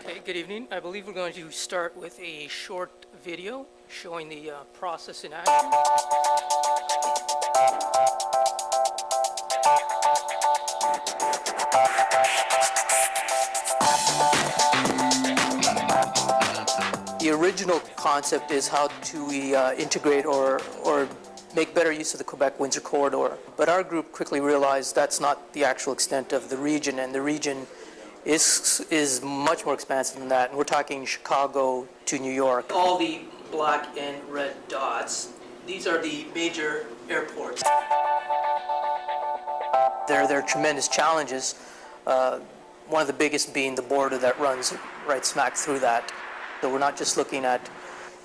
Okay, good evening. I believe we're going to start with a short video showing the process in action. The original concept is how to integrate or make better use of the Quebec-Windsor corridor. But our group quickly realized that's not the actual extent of the region, and the region is much more expansive than that. And we're talking Chicago to New York. All the black and red dots, these are the major airports. There are tremendous challenges, one of the biggest being the border that runs right smack through that. So we're not just looking at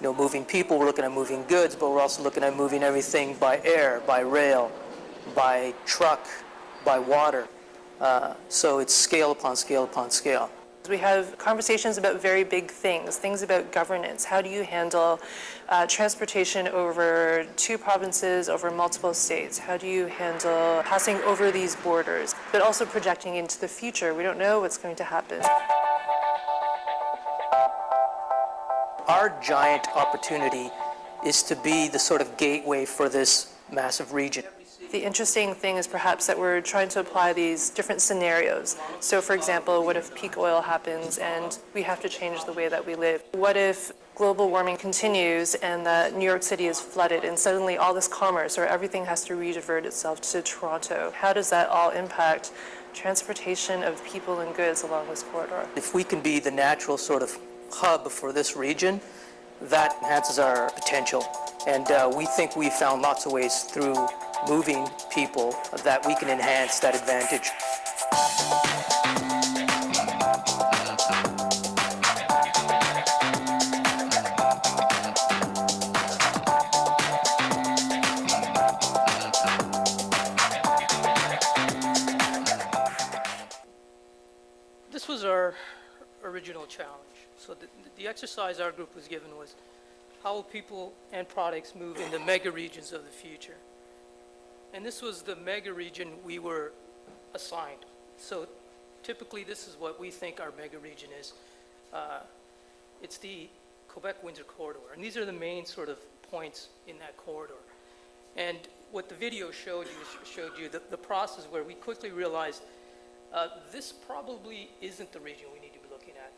moving people, we're looking at moving goods, but we're also looking at moving everything by air, by rail, by truck, by water. So it's scale upon scale upon scale. We have conversations about very big things about governance. How do you handle transportation over two provinces, over multiple states? How do you handle passing over these borders, but also projecting into the future? We don't know what's going to happen. Our giant opportunity is to be the sort of gateway for this massive region. The interesting thing is perhaps that we're trying to apply these different scenarios. So for example, what if peak oil happens and we have to change the way that we live? What if global warming continues and that New York City is flooded and suddenly all this commerce or everything has to redivert itself to Toronto? How does that all impact transportation of people and goods along this corridor? If we can be the natural sort of hub for this region, that enhances our potential. And we think we found lots of ways through moving people that we can enhance that advantage. This was our original challenge. So the exercise our group was given was, how will people and products move in the mega regions of the future? And this was the mega region we were assigned. So typically this is what we think our mega region is. It's the Quebec-Windsor corridor. And these are the main sort of points in that corridor. And what the video showed you the process where we quickly realized this probably isn't the region we need to be looking at.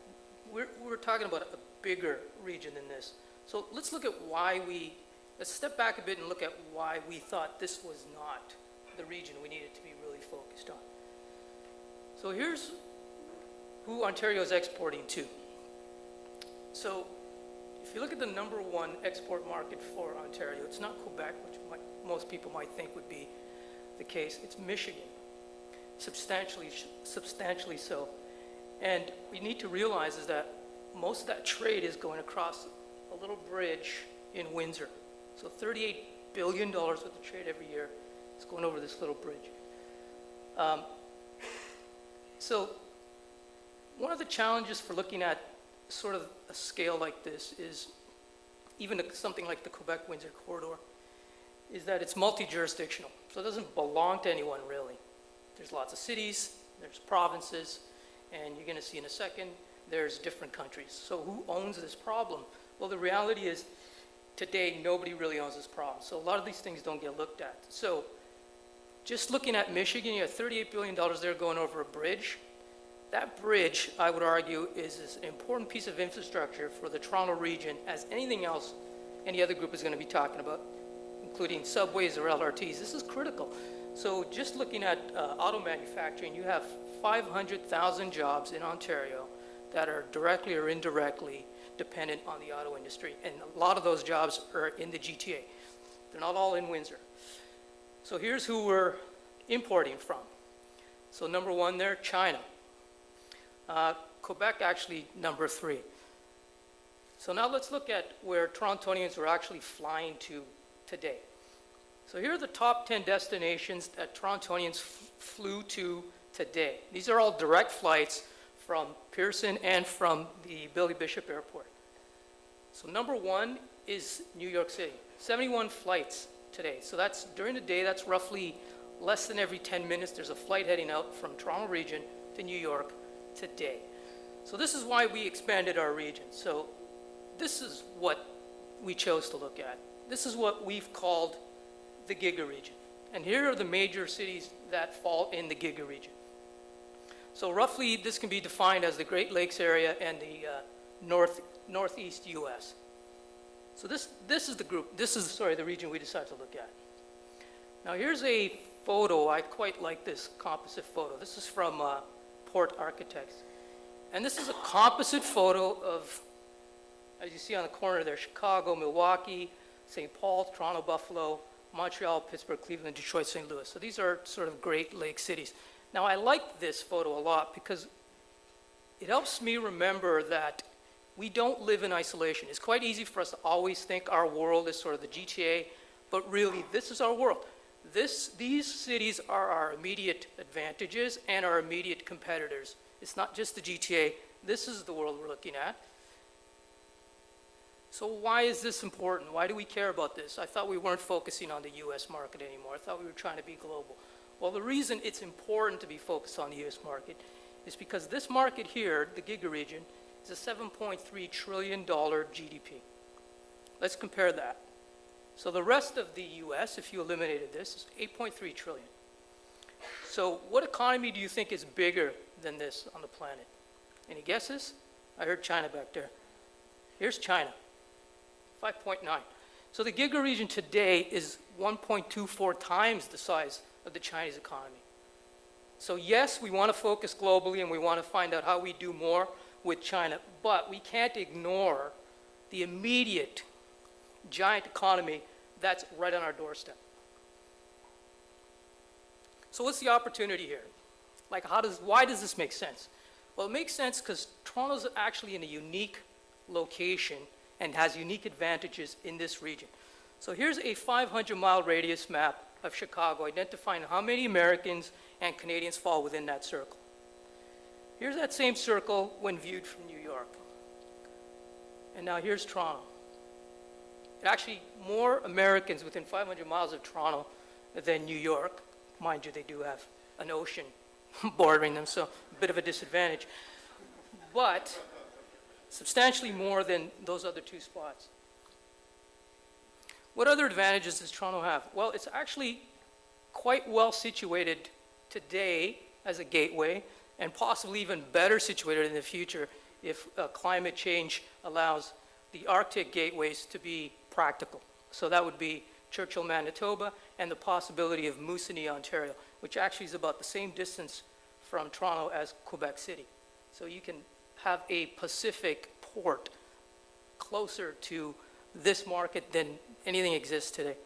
We're talking about a bigger region than this. So let's look at let's step back a bit and look at why we thought this was not the region we needed to be really focused on. So here's who Ontario is exporting to. So if you look at the number one export market for Ontario, it's not Quebec, which most people might think would be the case. It's Michigan, substantially so. And we need to realize is that most of that trade is going across a little bridge in Windsor. So $38 billion worth of trade every year is going over this little bridge. So one of the challenges for looking at sort of a scale like this is even something like the Quebec-Windsor corridor is that it's multi-jurisdictional. So it doesn't belong to anyone really. There's lots of cities, there's provinces, and you're going to see in a second, there's different countries. So who owns this problem? Well, the reality is today nobody really owns this problem. So a lot of these things don't get looked at. So just looking at Michigan, you have $38 billion there going over a bridge. That bridge, I would argue, is an important piece of infrastructure for the Toronto region as anything else any other group is going to be talking about, including subways or LRTs. This is critical. So just looking at auto manufacturing, you have 500,000 jobs in Ontario that are directly or indirectly dependent on the auto industry. And a lot of those jobs are in the GTA. They're not all in Windsor. So here's who we're importing from. So number one there, China. Quebec actually number 3. So now let's look at where Torontonians are actually flying to today. So here are the top 10 destinations that Torontonians flew to today. These are all direct flights from Pearson and from the Billy Bishop Airport. So number 1 is New York City, 71 flights today. So that's during the day, that's roughly less than every 10 minutes. There's a flight heading out from Toronto region to New York today. So this is why we expanded our region. So this is what we chose to look at. This is what we've called the Gigaregion. And here are the major cities that fall in the Gigaregion. So roughly, this can be defined as the Great Lakes area and the northeast U.S. So this is the group, the region we decided to look at. Now here's a photo. I quite like this composite photo. This is from Port Architects. And this is a composite photo of, as you see on the corner there, Chicago, Milwaukee, St. Paul, Toronto, Buffalo, Montreal, Pittsburgh, Cleveland, Detroit, St. Louis. So these are sort of Great Lake cities. Now I like this photo a lot because it helps me remember that we don't live in isolation. It's quite easy for us to always think our world is sort of the GTA, but really this is our world. These cities are our immediate advantages and our immediate competitors. It's not just the GTA. This is the world we're looking at. So why is this important? Why do we care about this? I thought we weren't focusing on the US market anymore. I thought we were trying to be global. Well, the reason it's important to be focused on the US market is because this market here, the Gigaregion, is a $7.3 trillion GDP. Let's compare that. So the rest of the US, if you eliminated this, is 8.3 trillion. So what economy do you think is bigger than this on the planet? Any guesses? I heard China back there. Here's China, 5.9. So the Gigaregion today is 1.24 times the size of the Chinese economy. So yes, we want to focus globally and we want to find out how we do more with China, but we can't ignore the immediate giant economy that's right on our doorstep. So what's the opportunity here? Like why does this make sense? Well, it makes sense because Toronto's actually in a unique location and has unique advantages in this region. So here's a 500-mile radius map of Chicago, identifying how many Americans and Canadians fall within that circle. Here's that same circle when viewed from New York. And now here's Toronto. Actually, more Americans within 500 miles of Toronto than New York. Mind you, they do have an ocean bordering them, so a bit of a disadvantage. But substantially more than those other two spots. What other advantages does Toronto have? Well, it's actually quite well situated today as a gateway, and possibly even better situated in the future if climate change allows the Arctic gateways to be practical. So that would be Churchill, Manitoba, and the possibility of Moosonee, Ontario, which actually is about the same distance from Toronto as Quebec City. So you can have a Pacific port closer to this market than anything exists today.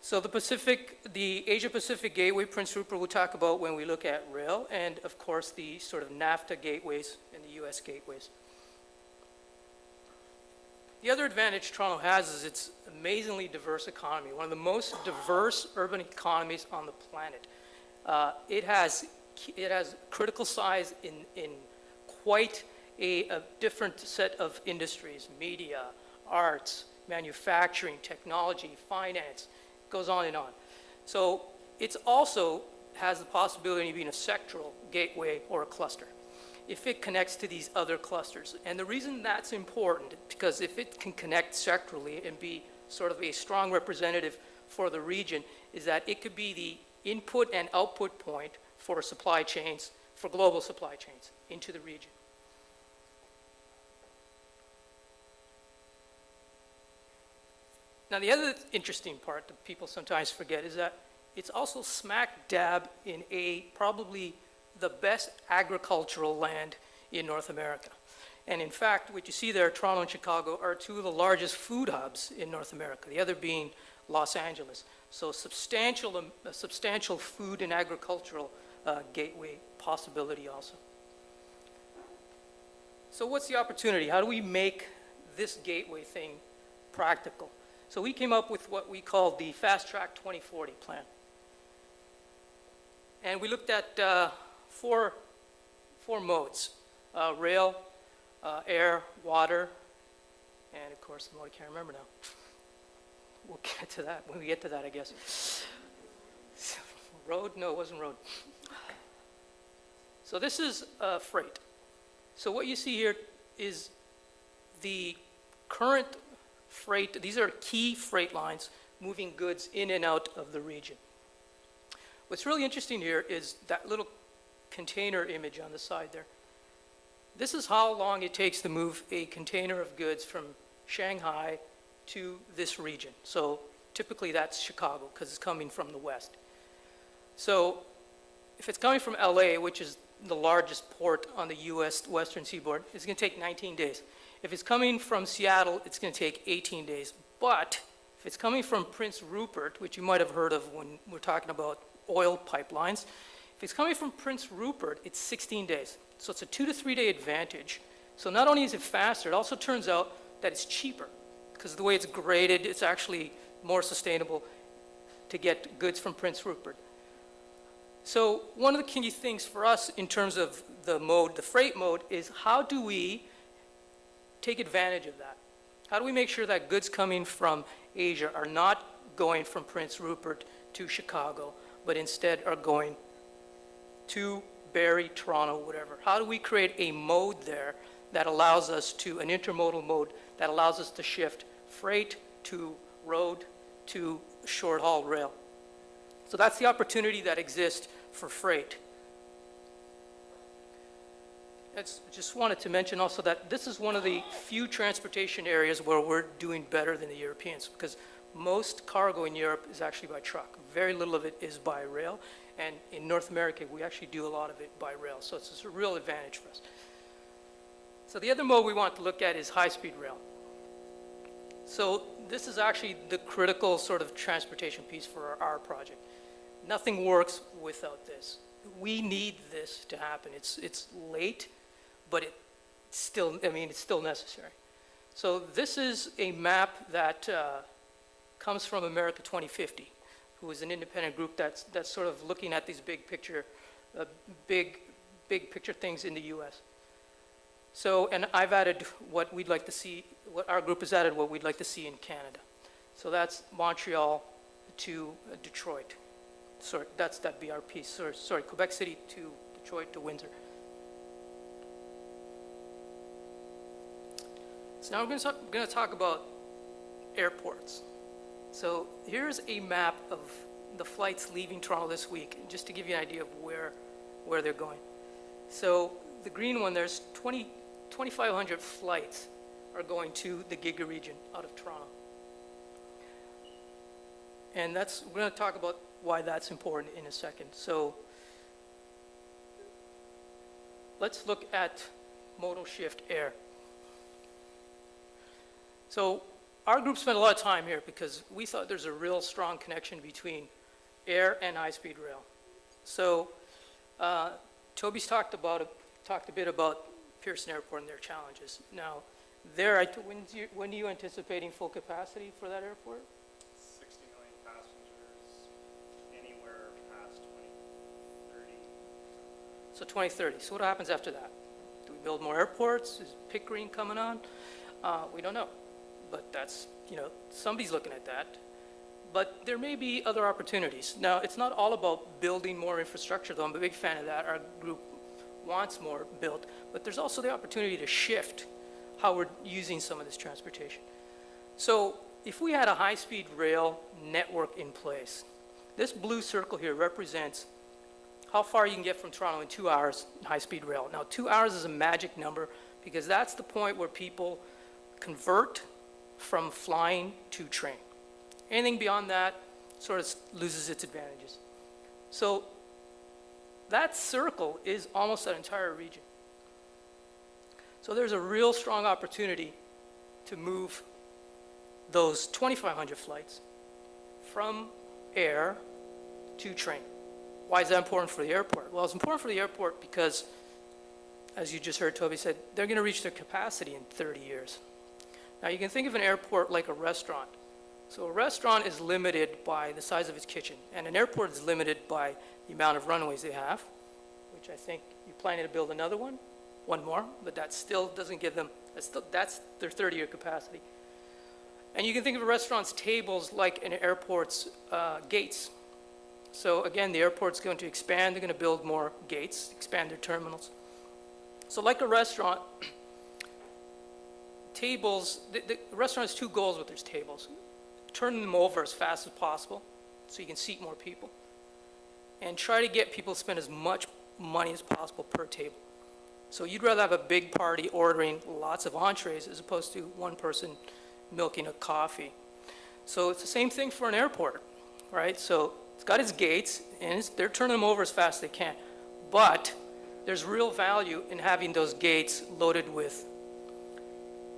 So the Asia-Pacific Gateway, Prince Rupert, we'll talk about when we look at rail, and of course the sort of NAFTA gateways and the US gateways. The other advantage Toronto has is its amazingly diverse economy, one of the most diverse urban economies on the planet. It has critical size in quite a different set of industries: media, arts, manufacturing, technology, finance, goes on and on. So it also has the possibility of being a sectoral gateway or a cluster if it connects to these other clusters. And the reason that's important, because if it can connect sectorally and be sort of a strong representative for the region, is that it could be the input and output point for supply chains, for global supply chains into the region. Now, the other interesting part that people sometimes forget is that it's also smack dab in probably the best agricultural land in North America. And in fact, what you see there, Toronto and Chicago, are two of the largest food hubs in North America, the other being Los Angeles. So substantial food and agricultural gateway possibility also. So what's the opportunity? How do we make this gateway thing practical? So we came up with what we called the Fast Track 2040 plan. And we looked at four modes: rail, air, water, and of course, the mode I can't remember now. We'll get to that when we get to that, I guess. Road? No, it wasn't road. So this is freight. So what you see here is the current freight. These are key freight lines moving goods in and out of the region. What's really interesting here is that little container image on the side there. This is how long it takes to move a container of goods from Shanghai to this region. So typically that's Chicago because it's coming from the west. So if it's coming from LA, which is the largest port on the US western seaboard, it's going to take 19 days. If it's coming from Seattle, it's going to take 18 days. But if it's coming from Prince Rupert, which you might have heard of when we're talking about oil pipelines, if it's coming from Prince Rupert, it's 16 days. So it's a 2 to 3 day advantage. So not only is it faster, it also turns out that it's cheaper because the way it's graded, it's actually more sustainable to get goods from Prince Rupert. So one of the key things for us in terms of the mode, the freight mode, is how do we take advantage of that? How do we make sure that goods coming from Asia are not going from Prince Rupert to Chicago, but instead are going to Barrie, Toronto, whatever? How do we create a mode there that allows us to, an intermodal mode that allows us to shift freight to road to short haul rail? So that's the opportunity that exists for freight. I just wanted to mention also that this is one of the few transportation areas where we're doing better than the Europeans, because most cargo in Europe is actually by truck. Very little of it is by rail. And in North America, we actually do a lot of it by rail. So it's a real advantage for us. So the other mode we want to look at is high-speed rail. So this is actually the critical sort of transportation piece for our project. Nothing works without this. We need this to happen. It's late, but it's still necessary. So this is a map that comes from America 2050, who is an independent group that's sort of looking at these big picture things in the U.S. So, and I've added what we'd like to see, what our group has added, what we'd like to see in Canada. So that's Montreal to Detroit. Sorry, that's that BRP. Sorry, Quebec City to Detroit to Windsor. So now we're going to talk about airports. So here's a map of the flights leaving Toronto this week, just to give you an idea of where they're going. So the green one, there's 2,500 flights are going to the Gigaregion out of Toronto. And we're going to talk about why that's important in a second. So let's look at modal shift air. So our group spent a lot of time here because we thought there's a real strong connection between air and high-speed rail. So Toby's talked a bit about Pearson Airport and their challenges. Now, when are you anticipating full capacity for that airport? 60 million passengers, anywhere past 2030. So 2030. So what happens after that? Do we build more airports? Is Pickering coming on? We don't know. But that's, somebody's looking at that. But there may be other opportunities. Now, it's not all about building more infrastructure, though. I'm a big fan of that. Our group wants more built. But there's also the opportunity to shift how we're using some of this transportation. So if we had a high-speed rail network in place, this blue circle here represents how far you can get from Toronto in 2 hours in high-speed rail. Now, 2 hours is a magic number because that's the point where people convert from flying to train. Anything beyond that sort of loses its advantages. So that circle is almost that entire region. So there's a real strong opportunity to move those 2,500 flights from air to train. Why is that important for the airport? Well, it's important for the airport because, as you just heard Toby said, they're going to reach their capacity in 30 years. Now, you can think of an airport like a restaurant. So a restaurant is limited by the size of its kitchen, and an airport is limited by the amount of runways they have, which I think you're planning to build another one more, but that still doesn't give them, that's their 30-year capacity. And you can think of a restaurant's tables like an airport's gates. So again, the airport's going to expand, they're going to build more gates, expand their terminals. So like a restaurant, tables, the restaurant has two goals with its tables. Turn them over as fast as possible so you can seat more people. And try to get people to spend as much money as possible per table. So you'd rather have a big party ordering lots of entrees as opposed to one person milking a coffee. So it's the same thing for an airport, right? So it's got its gates, and they're turning them over as fast as they can. But there's real value in having those gates loaded with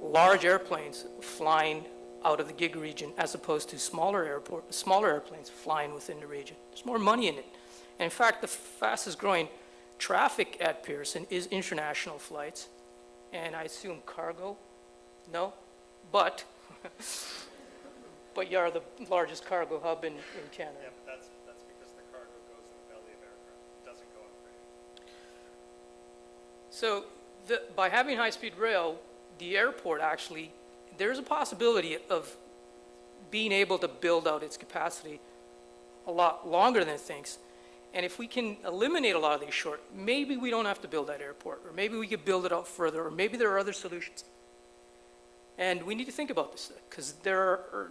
large airplanes flying out of the Gigaregion as opposed to smaller airplanes flying within the region. There's more money in it. And in fact, the fastest growing traffic at Pearson is international flights, and I assume cargo, no? But you are the largest cargo hub in Canada. Yeah, but that's because the cargo goes in the belly of aircraft. It doesn't go on freight. So by having high-speed rail, the airport actually, there's a possibility of being able to build out its capacity a lot longer than it thinks. And if we can eliminate a lot of these short, maybe we don't have to build that airport, or maybe we could build it out further, or maybe there are other solutions. And we need to think about this, because there are,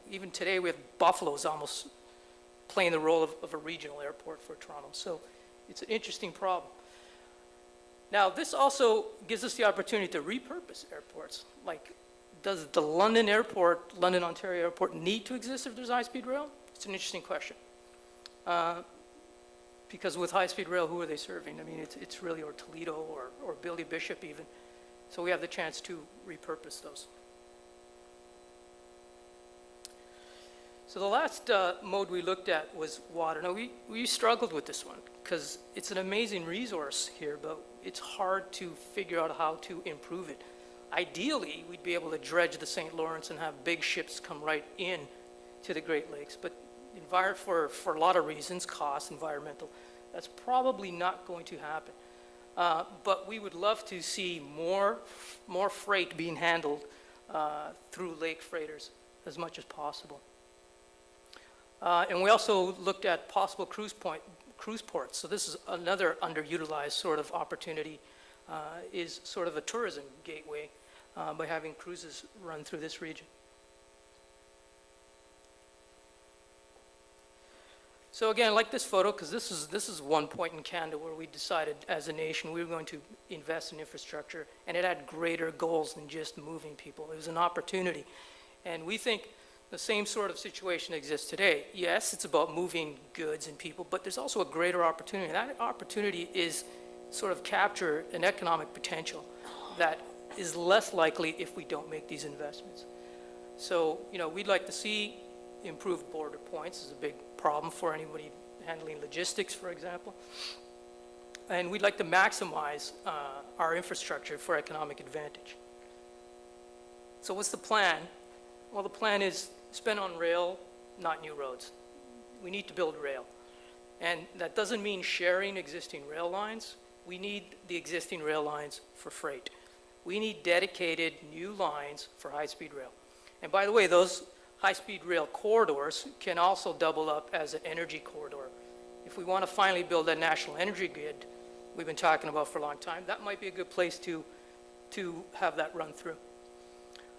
even today we have Buffalo's almost playing the role of a regional airport for Toronto. So it's an interesting problem. Now, this also gives us the opportunity to repurpose airports. Like, does the London Airport, London, Ontario Airport need to exist if there's high-speed rail? It's an interesting question. Because with high-speed rail, who are they serving? I mean, it's really, or Toledo, or Billy Bishop even. So we have the chance to repurpose those. So the last mode we looked at was water. Now, we struggled with this one because it's an amazing resource here, but it's hard to figure out how to improve it. Ideally, we'd be able to dredge the St. Lawrence and have big ships come right in to the Great Lakes, but for a lot of reasons, cost, environmental, that's probably not going to happen. But we would love to see more freight being handled through lake freighters as much as possible. And we also looked at possible cruise ports. So this is another underutilized sort of opportunity, is sort of a tourism gateway by having cruises run through this region. So again, I like this photo because this is one point in Canada where we decided as a nation we were going to invest in infrastructure, and it had greater goals than just moving people. It was an opportunity. And we think the same sort of situation exists today. Yes, it's about moving goods and people, but there's also a greater opportunity. That opportunity is sort of capture an economic potential that is less likely if we don't make these investments. So, we'd like to see improved border points. This is a big problem for anybody handling logistics, for example. And we'd like to maximize our infrastructure for economic advantage. So what's the plan? Well, the plan is spend on rail, not new roads. We need to build rail. And that doesn't mean sharing existing rail lines. We need the existing rail lines for freight. We need dedicated new lines for high-speed rail. And by the way, those high-speed rail corridors can also double up as an energy corridor. If we want to finally build a national energy grid we've been talking about for a long time, that might be a good place to have that run through.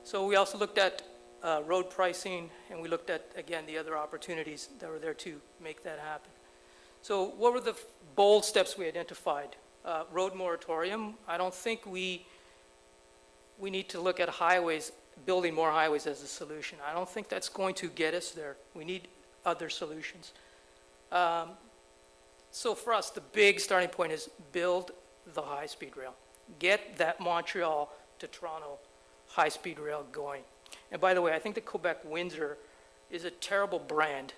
So we also looked at road pricing, and we looked at, again, the other opportunities that were there to make that happen. So what were the bold steps we identified? Road moratorium. I don't think we need to look at highways, building more highways as a solution. I don't think that's going to get us there. We need other solutions. So for us, the big starting point is build the high-speed rail. Get that Montreal to Toronto high-speed rail going. And by the way, I think the Quebec-Windsor is a terrible brand.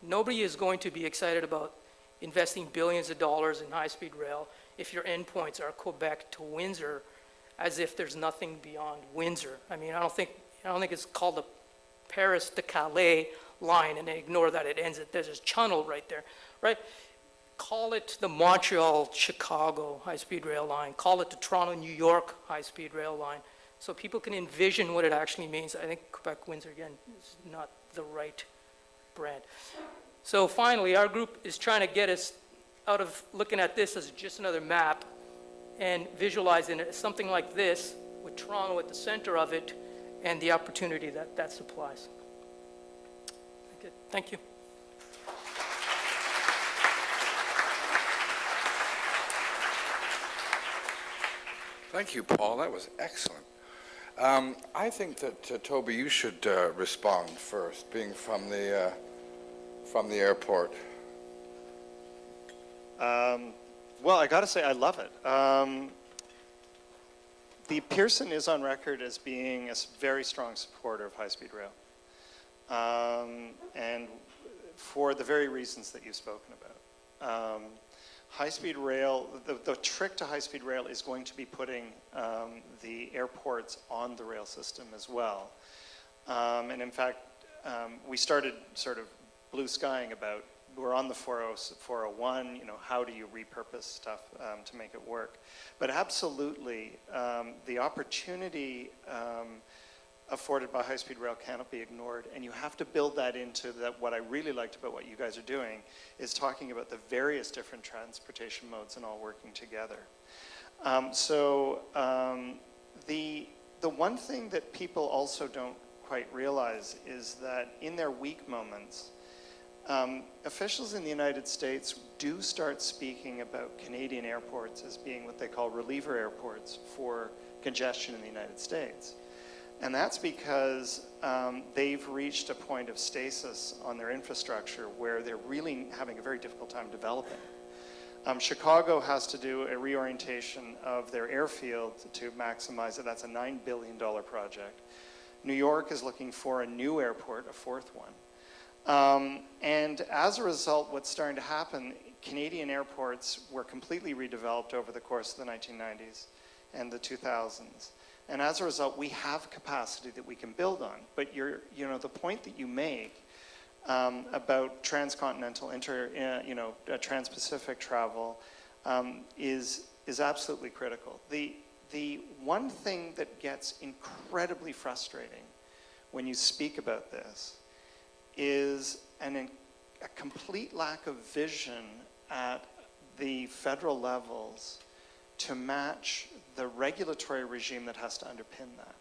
Nobody is going to be excited about investing billions of dollars in high-speed rail if your endpoints are Quebec to Windsor, as if there's nothing beyond Windsor. I mean, I don't think it's called the Paris to Calais line, and they ignore that it ends at, there's this channel right there, right? Call it the Montreal-Chicago high-speed rail line. Call it the Toronto-New York high-speed rail line, so people can envision what it actually means. I think Quebec-Windsor, again, is not the right brand. So finally, our group is trying to get us out of looking at this as just another map and visualizing it as something like this, with Toronto at the center of it, and the opportunity that that supplies. Okay, thank you. Thank you, Paul. That was excellent. I think that, Toby, you should respond first, being from the airport. Well, I got to say, I love it. The Pearson is on record as being a very strong supporter of high-speed rail, and for the very reasons that you've spoken about. High-speed rail, the trick to high-speed rail is going to be putting the airports on the rail system as well. And in fact, we started sort of blue skying about, we're on the 401, you know, how do you repurpose stuff to make it work? But absolutely, the opportunity afforded by high-speed rail cannot be ignored, and you have to build that into that. What I really liked about what you guys are doing is talking about the various different transportation modes and all working together. The one thing that people also don't quite realize is that in their weak moments, officials in the United States do start speaking about Canadian airports as being what they call reliever airports for congestion in the United States. And that's because they've reached a point of stasis on their infrastructure where they're really having a very difficult time developing. Chicago has to do a reorientation of their airfield to maximize it. That's a $9 billion project. New York is looking for a new airport, a fourth one. And as a result, what's starting to happen, Canadian airports were completely redeveloped over the course of the 1990s and the 2000s. And as a result, we have capacity that we can build on. But the point that you make about transcontinental, trans-Pacific travel is absolutely critical. The one thing that gets incredibly frustrating when you speak about this is a complete lack of vision at the federal levels to match the regulatory regime that has to underpin that.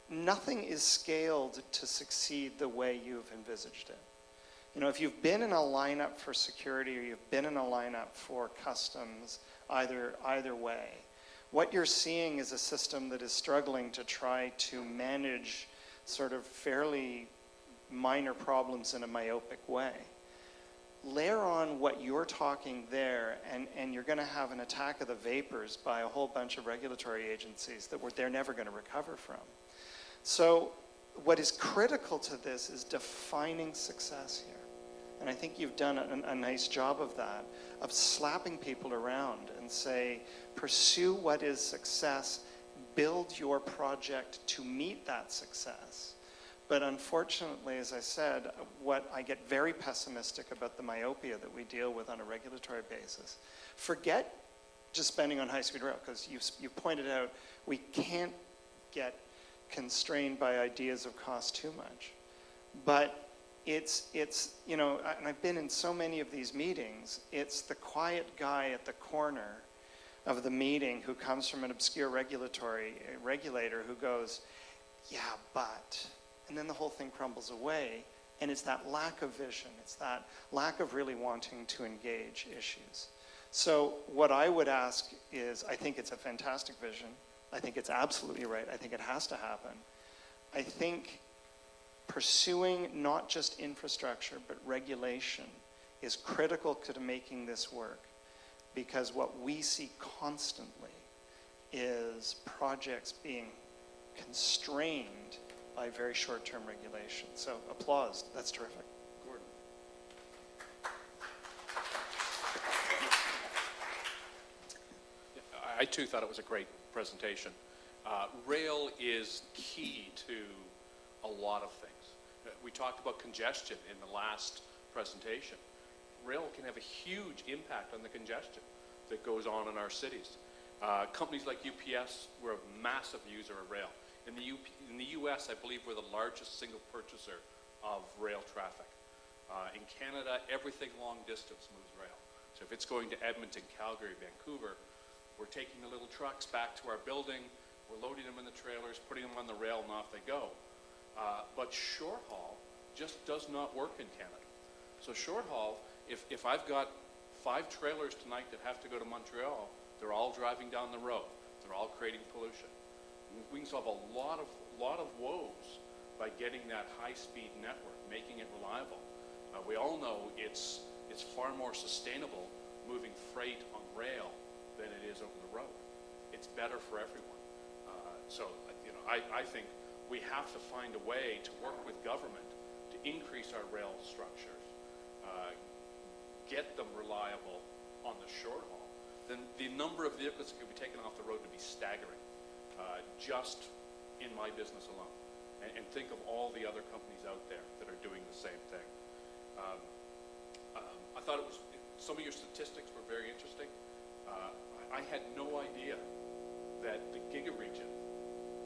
Nothing is scaled to succeed the way you've envisaged it. You know, if you've been in a lineup for security or you've been in a lineup for customs, either way, what you're seeing is a system that is struggling to try to manage sort of fairly minor problems in a myopic way. Layer on what you're talking there, and you're going to have an attack of the vapors by a whole bunch of regulatory agencies that they're never going to recover from. So what is critical to this is defining success here. And I think you've done a nice job of that, of slapping people around and say, pursue what is success, build your project to meet that success. But unfortunately, as I said, what I get very pessimistic about the myopia that we deal with on a regulatory basis. Forget just spending on high-speed rail, because you pointed out we can't get constrained by ideas of cost too much. But it's and I've been in so many of these meetings, it's the quiet guy at the corner of the meeting who comes from an obscure regulator who goes, yeah, but, and then the whole thing crumbles away. And it's that lack of vision, it's that lack of really wanting to engage issues. So what I would ask is, I think it's a fantastic vision. I think it's absolutely right. I think it has to happen. I think pursuing not just infrastructure, but regulation is critical to making this work. Because what we see constantly is projects being constrained by very short-term regulation. So applause, that's terrific. Gordon. I too thought it was a great presentation. Rail is key to a lot of things. We talked about congestion in the last presentation. Rail can have a huge impact on the congestion that goes on in our cities. Companies like UPS were a massive user of rail. In the US, I believe we're the largest single purchaser of rail traffic. In Canada, everything long distance moves rail. So if it's going to Edmonton, Calgary, Vancouver, we're taking the little trucks back to our building, we're loading them in the trailers, putting them on the rail, and off they go. But short haul just does not work in Canada. So short haul, if I've got 5 trailers tonight that have to go to Montreal, they're all driving down the road. They're all creating pollution. We can solve a lot of woes by getting that high-speed network, making it reliable. We all know it's far more sustainable moving freight on rail than it is over the road. It's better for everyone. So I think we have to find a way to work with government to increase our rail structures, get them reliable on the short haul. Then the number of vehicles that could be taken off the road would be staggering, just in my business alone. And think of all the other companies out there that are doing the same thing. I thought some of your statistics were very interesting. I had no idea that the Gigaregion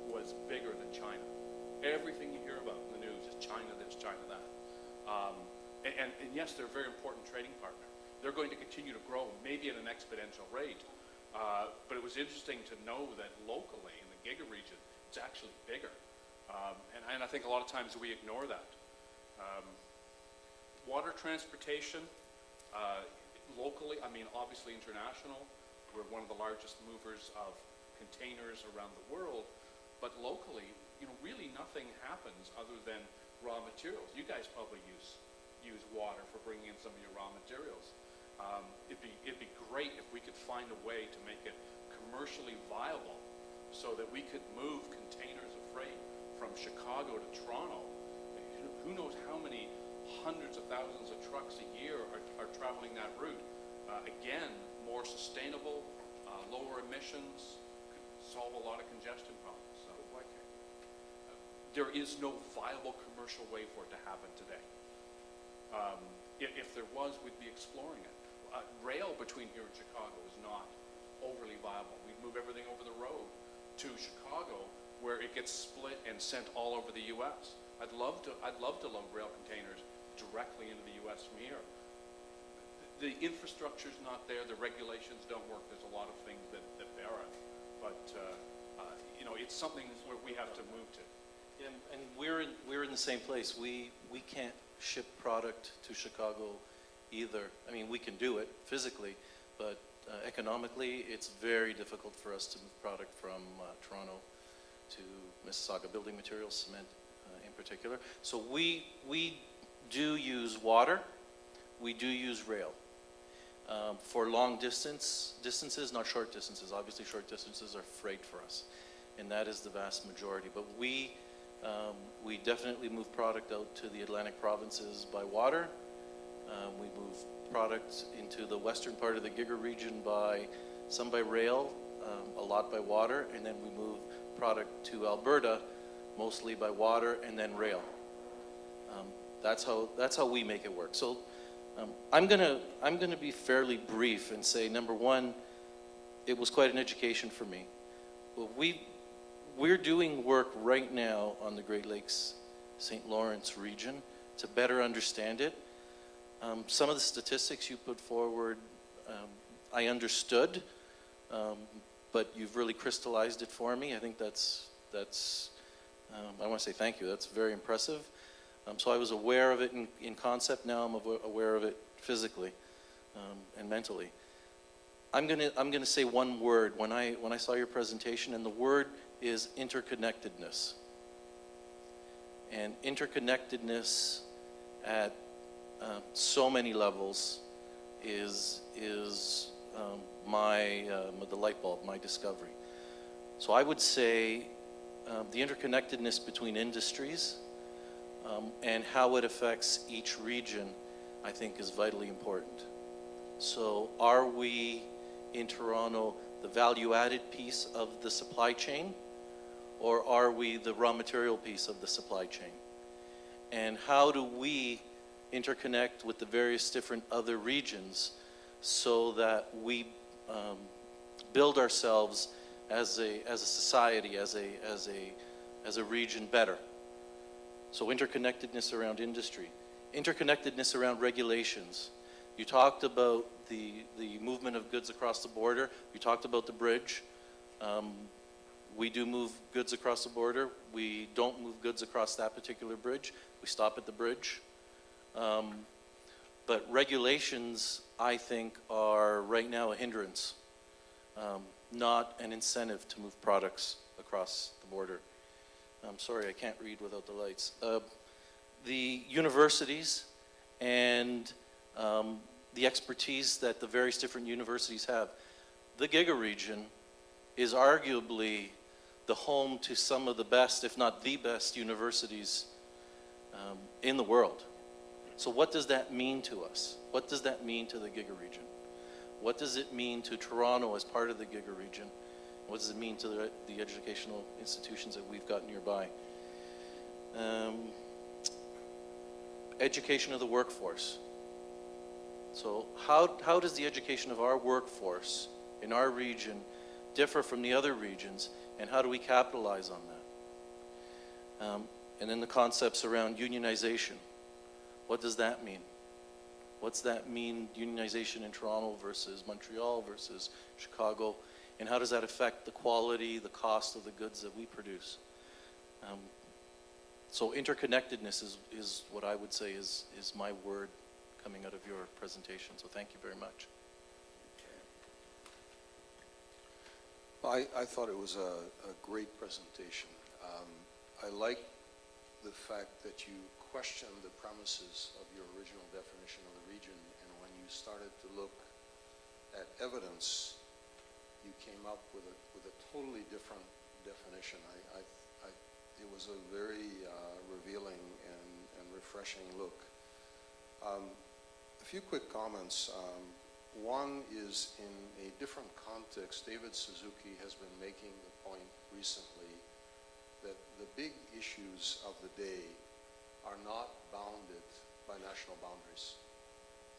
was bigger than China. Everything you hear about in the news is China this, China that. And yes, they're a very important trading partner. They're going to continue to grow, maybe at an exponential rate. But it was interesting to know that locally in the Gigaregion, it's actually bigger. And I think a lot of times we ignore that. Water transportation, locally, I mean, obviously international, we're one of the largest movers of containers around the world, but locally, really nothing happens other than raw materials. You guys probably use water for bringing in some of your raw materials. It'd be great if we could find a way to make it commercially viable so that we could move containers of freight from Chicago to Toronto. Who knows how many hundreds of thousands of trucks a year are traveling that route. Again, more sustainable, lower emissions, could solve a lot of congestion problems. So why can't there is no viable commercial way for it to happen today. If there was, we'd be exploring it. Rail between here and Chicago is not overly viable. We'd move everything over the road to Chicago, where it gets split and sent all over the U.S. I'd love to load rail containers directly into the U.S. from here. The infrastructure's not there. The regulations don't work. There's a lot of things that bear it. But it's something where we have to move to. Yeah, and we're in the same place. We can't ship product to Chicago either. I mean, we can do it physically, but economically, it's very difficult for us to move product from Toronto to Mississauga, building materials, cement in particular. So we do use water, we do use rail. For long distances, not short distances. Obviously, short distances are freight for us, and that is the vast majority. But we definitely move product out to the Atlantic provinces by water. We move product into the western part of the Gigaregion some by rail, a lot by water, and then we move product to Alberta, mostly by water and then rail. That's how we make it work. So I'm gonna be fairly brief and say, number one, it was quite an education for me. We're doing work right now on the Great Lakes St. Lawrence region to better understand it. Some of the statistics you put forward, I understood, but you've really crystallized it for me. I think that's I want to say thank you. That's very impressive. So I was aware of it in concept. Now I'm aware of it physically and mentally. I'm gonna say one word when I saw your presentation, and the word is interconnectedness. And interconnectedness at so many levels is the light bulb, my discovery. So I would say the interconnectedness between industries and how it affects each region, I think, is vitally important. So are we in Toronto the value-added piece of the supply chain, or are we the raw material piece of the supply chain? And how do we interconnect with the various different other regions so that we build ourselves as a society, as a as a region better. So interconnectedness around industry, interconnectedness around regulations. You talked about the movement of goods across the border. You talked about the bridge. We do move goods across the border. We don't move goods across that particular bridge. We stop at the bridge. But regulations, I think, are right now a hindrance, not an incentive to move products across the border. I'm sorry, I can't read without the lights. The universities and the expertise that the various different universities have. The Gigaregion is arguably the home to some of the best, if not the best, universities in the world. So what does that mean to us? What does that mean to the Gigaregion? What does it mean to Toronto as part of the Gigaregion? What does it mean to the educational institutions that we've got nearby? Education of the workforce. So how does the education of our workforce in our region differ from the other regions, and how do we capitalize on that? And then the concepts around unionization. What does that mean? What's that mean, unionization in Toronto versus Montreal versus Chicago? And how does that affect the quality, the cost of the goods that we produce? So interconnectedness is what I would say is my word coming out of your presentation. So thank you very much. Well, I thought it was a great presentation. I like the fact that you questioned the premises of your original definition of the region, and when you started to look at evidence, you came up with a totally different definition. It was a very revealing and refreshing look. A few quick comments. One is in a different context. David Suzuki has been making the point recently that the big issues of the day are not bounded by national boundaries.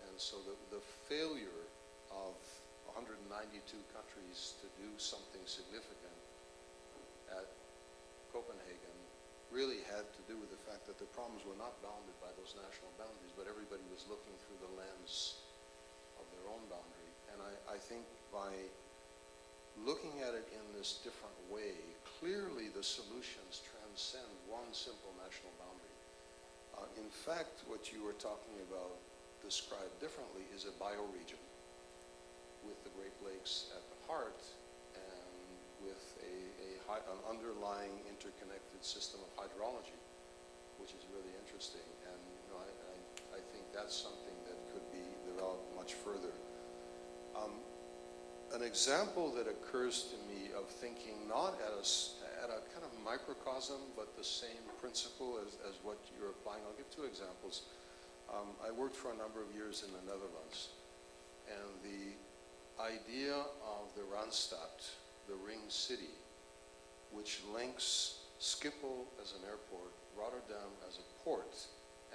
And so the failure of 192 countries to do something significant at Copenhagen really had to do with the fact that the problems were not bounded by those national boundaries, but everybody was looking through the lens of their own boundary. And I think by looking at it in this different way, clearly the solutions transcend one simple national boundary. In fact, what you were talking about, described differently, is a bioregion with the Great Lakes at the heart and with an underlying interconnected system of hydrology, which is really interesting. And I think that's something that could be developed much further. An example that occurs to me of thinking not at a kind of microcosm, but the same principle as what you're applying. I'll give two examples. I worked for a number of years in the Netherlands, and the idea of the Randstad, the ring city, which links Schiphol as an airport, Rotterdam as a port,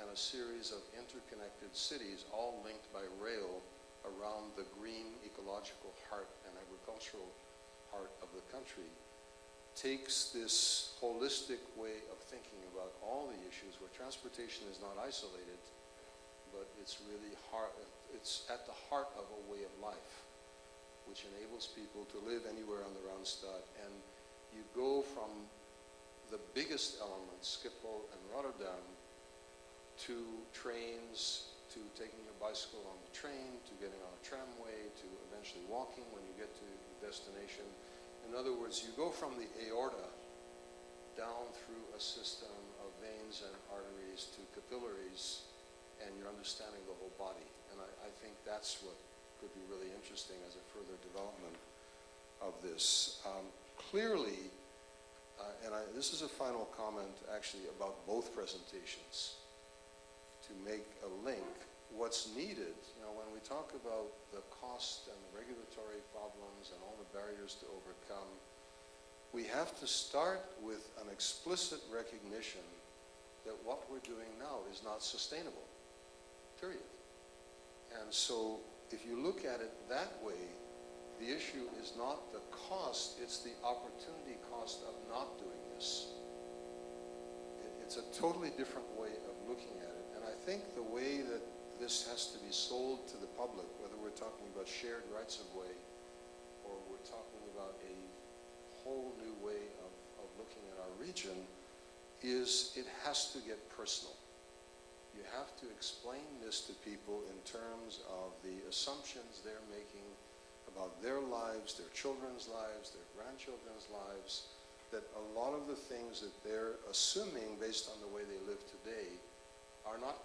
and a series of interconnected cities, all linked by rail around the green ecological heart and agricultural heart of the country, takes this holistic way of thinking about all the issues where transportation is not isolated, but it's really it's at the heart of a way of life, which enables people to live anywhere on the Randstad. And you go from the biggest elements, Schiphol and Rotterdam, to trains, to taking a bicycle on the train, to getting on a tramway, to eventually walking when you get to your destination. In other words, you go from the aorta down through a system of veins and arteries to capillaries, and you're understanding the whole body. And I think that's what could be really interesting as a further development of this. Clearly, this is a final comment actually about both presentations to make a link. What's needed, when we talk about the cost and the regulatory problems and all the barriers to overcome, we have to start with an explicit recognition that what we're doing now is not sustainable, period. And so if you look at it that way, the issue is not the cost, it's the opportunity cost of not doing this. It's a totally different way of looking at it. And I think the way that this has to be sold to the public, whether we're talking about shared rights of way or we're talking about a whole new way of looking at our region, is it has to get personal. You have to explain this to people in terms of the assumptions they're making about their lives, their children's lives, their grandchildren's lives, that a lot of the things that they're assuming based on the way they live today are not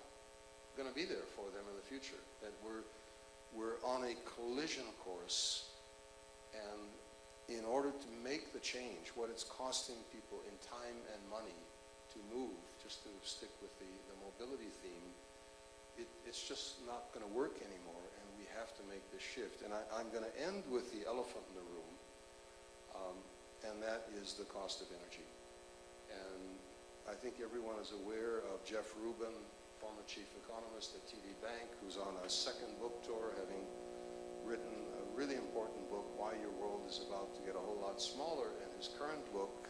going to be there for them in the future. That we're on a collision course, and in order to make the change, what it's costing people in time and money to move, just to stick with the mobility theme, it's just not going to work anymore, and we have to make this shift. And I'm going to end with the elephant in the room, and that is the cost of energy. And I think everyone is aware of Jeff Rubin, former chief economist at TD Bank, who's on a second book tour, having written a really important book, Why Your World is About to Get a Whole Lot Smaller. And his current book,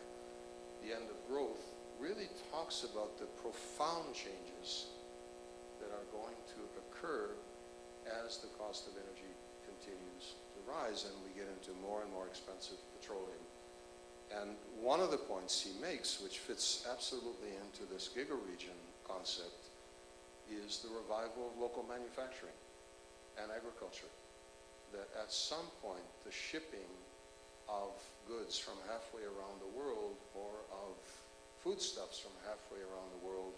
The End of Growth, really talks about the profound changes that are going to occur as the cost of energy continues to rise and we get into more and more expensive petroleum. And one of the points he makes, which fits absolutely into this Gigaregion concept, is the revival of local manufacturing and agriculture. That at some point, the shipping of goods from halfway around the world, or of foodstuffs from halfway around the world,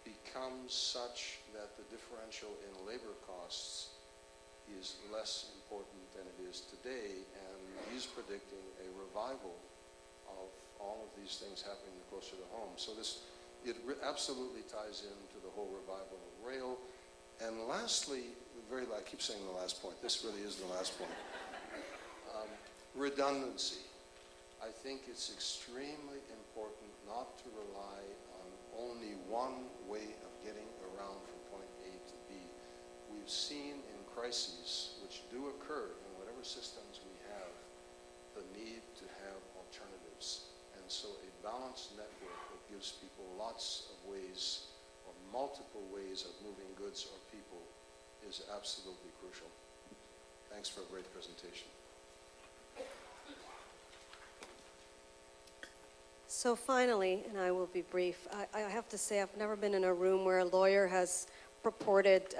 becomes such that the differential in labor costs is less important than it is today, and he's predicting a revival of all of these things happening closer to home. So it absolutely ties into the whole revival of rail. And lastly, I keep saying the last point, this really is the last point, redundancy. I think it's extremely important not to rely on only one way of getting around from point A to B. We've seen in crises, which do occur in whatever systems we have, the need to have alternatives. And so a balanced network that gives people lots of ways or multiple ways of moving goods or people is absolutely crucial. Thanks for a great presentation. So finally, and I will be brief, I have to say I've never been in a room where a lawyer has purported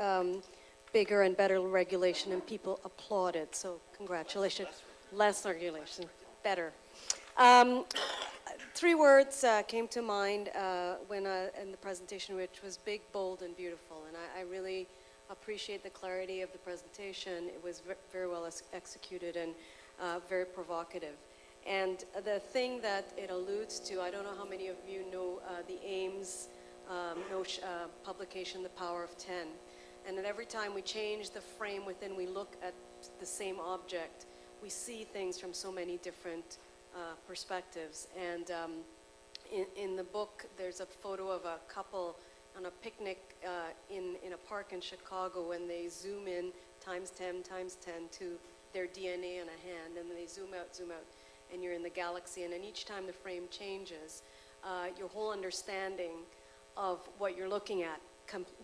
bigger and better regulation and people applauded. So congratulations. Less regulation, better. Three words came to mind when in the presentation, which was big, bold, and beautiful. And I really appreciate the clarity of the presentation. It was very well executed and very provocative. And the thing that it alludes to, I don't know how many of you know the Ames publication, The Power of 10. And that every time we change the frame within we look at the same object, we see things from so many different perspectives. And in the book, there's a photo of a couple on a picnic in a park in Chicago, and they zoom in times 10 to their DNA in a hand, and then they zoom out, and you're in the galaxy. And then each time the frame changes, your whole understanding of what you're looking at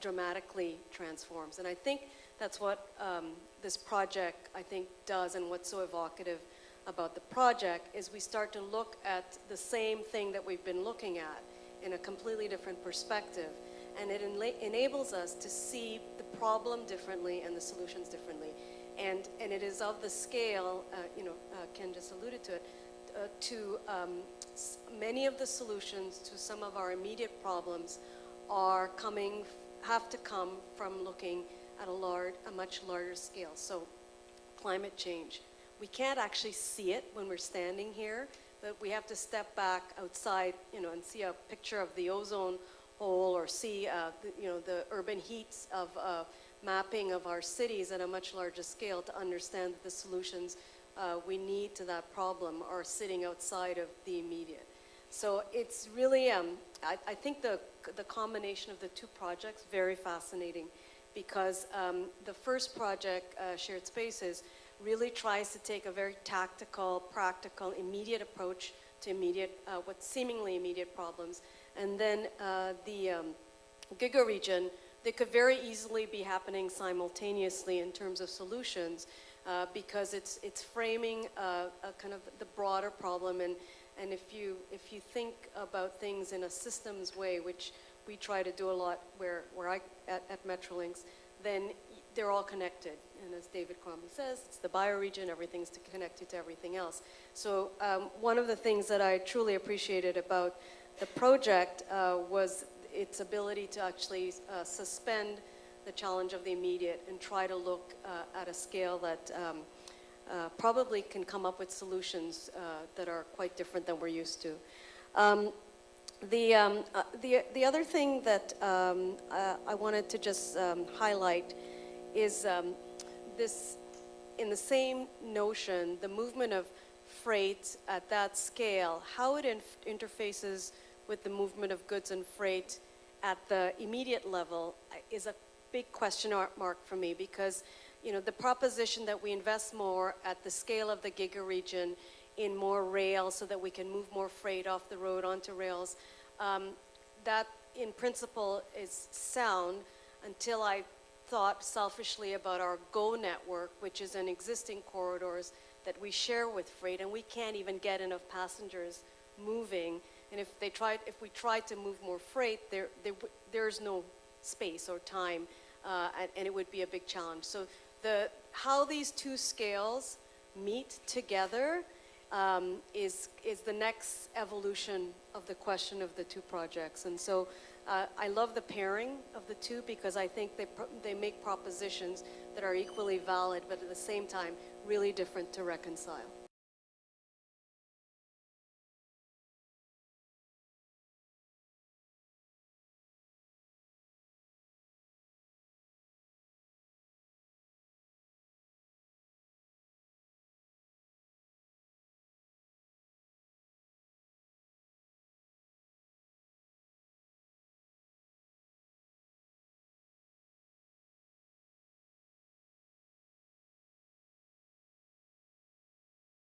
dramatically transforms. And I think that's what this project, I think, does, and what's so evocative about the project is we start to look at the same thing that we've been looking at in a completely different perspective. And it enables us to see the problem differently and the solutions differently. And it is of the scale, Ken just alluded to it, many of the solutions to some of our immediate problems have to come from looking at a much larger scale. So climate change. We can't actually see it when we're standing here, but we have to step back outside, and see a picture of the ozone hole, or see, the urban heats of mapping of our cities at a much larger scale to understand that the solutions we need to that problem are sitting outside of the immediate. So it's really, I think the combination of the two projects, very fascinating, because the first project, Shared Spaces, really tries to take a very tactical, practical, immediate approach to what seemingly immediate problems. And then the Gigaregion, they could very easily be happening simultaneously in terms of solutions because it's framing a kind of the broader problem. And if you think about things in a systems way, which we try to do a lot where at Metrolinx, then they're all connected. And as David Cromley says, it's the bioregion, everything's connected to everything else. So one of the things that I truly appreciated about the project was its ability to actually suspend the challenge of the immediate and try to look at a scale that probably can come up with solutions that are quite different than we're used to. The other thing that I wanted to just highlight is this, in the same notion, the movement of freight at that scale, how it interfaces with the movement of goods and freight at the immediate level is a big question mark for me, because the proposition that we invest more at the scale of the Gigaregion in more rail so that we can move more freight off the road onto rails, that in principle is sound until I thought selfishly about our GO network, which is an existing corridors that we share with freight, and we can't even get enough passengers moving. And if we tried to move more freight, there's no space or time, and it would be a big challenge. So how these two scales meet together is the next evolution of the question of the two projects. And so I love the pairing of the two, because I think they make propositions that are equally valid, but at the same time really different to reconcile.